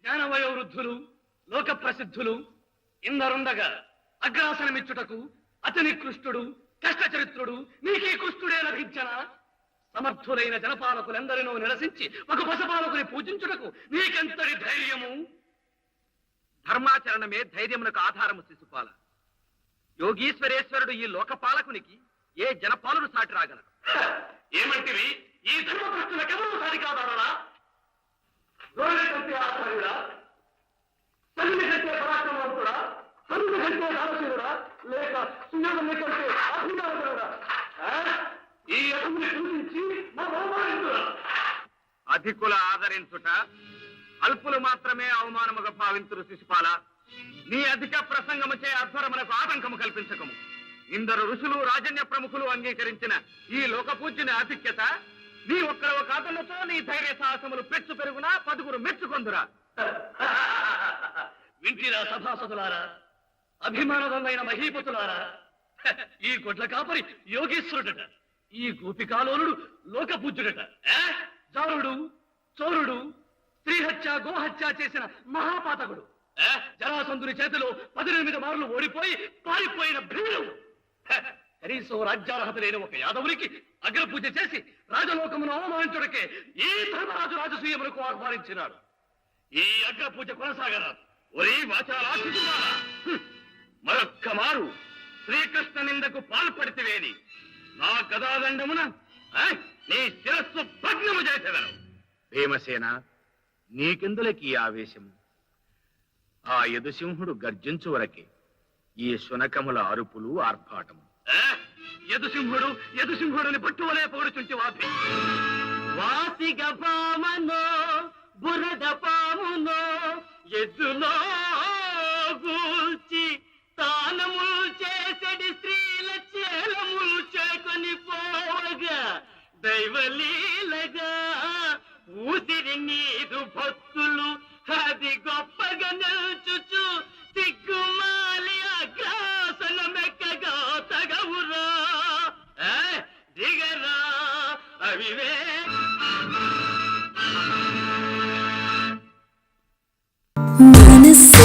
జ్ఞానవయోవృద్ధులు లోక ప్రసిద్ధులు ఇందరుండగా అగ్రాసనమిచ్చుటకు అతని కృష్ణుడు కష్టచరిత్రుడు నీకీ కృష్ణుడే లభించనా? సమర్థులైన జనపాలకులెందరినో నిరసించి ఒక పశుపాలకుని పూజించుటకు నీకెంతటి ధైర్యము? ధర్మాచరణమే ధైర్యమునకు ఆధారము శిశుపాల. యోగీశ్వరేశ్వరుడు ఈ లోకపాలకునికి ఏ జనపాలుడు సాటి రాగలరు? ఏమంటివి? ఈ ధర్మభ్రష్టులకెవరూ సాటి కాదారా? గోరె కంటే ఆచార్యుడా, తల్లి కంటే పరాక్రమవంతుడా, తల్లి కంటే దానశీలుడా, లేక సుయోధుని కంటే అభిమానుడా? ఈ అతన్ని పూజించి మా అవమానించుడా? అధికుల ఆదరించుట అల్పులు మాత్రమే అవమానముగా భావింతురు శిశుపాల. నీ అధిక ప్రసంగముచే అధ్వరమునకు ఆటంకము కల్పించకము. ఇందరు ఋషులు రాజన్య ప్రముఖులు అంగీకరించిన ఈ లోకపూజ్యుని ఆధిక్యత నీ ఒక్కరవ కాదనతో నీ ధైర్య సాహసములు పెచ్చు పెరుగునా పదుగురు మెచ్చుకొందురా. వింటిరా సభాసదులారా, అభిమానదమైన మహీపతులారా, ఈ గొడ్ల కాపరి యోగీశ్వరుడట, ఈ గోపికాలోనుడు లోకపూజ్యుడట. జారుడు, చోరుడు, స్త్రీహత్య గోహత్య చేసిన మహాపాతకుడు, జరాసంధుని చేతిలో 18 మార్లు ఓడిపోయి పారిపోయిన భీరుడు, కనీసం రాజ్యార్హత లేని ఒక యాదవునికి అగ్రపూజ చేసి రాజలోకమును అవమానించుటకే ఈ ధర్మరాజు రాజసూయములకు ఆహ్వానించినాడు. ఈ అగ్రపూజ కొనసాగరాదు. ఒరే వాచాలాచితులారా, మరొక్క మారు శ్రీకృష్ణ నిందకు పాల్పడితివేని నా గదాదండమున నీ శిరస్సు భగ్నము చేసేదను. భీమసేన, నీకెందులకి ఈ ఆవేశము? ఆ యదుసింహుడు గర్జించు వరకే ఈ శునకముల అరుపులు ఆర్భాటము. యదుసింహుడిని పట్టువలే పొగుడుచుంటి వాపి వాసిగ పామనో బురద పామునో ఎద్దులో గూల్చి తానములు చేసడి స్త్రీల చేలములు చేకొని పోవగా దైవలీలగా ఊసిరి నీదు భక్తులు అది గొప్పగా నిల్చుచు సిగ్గుమాలి అగ్రాసనమెక్కగా తగవురా దిగరా అవివే. మనసు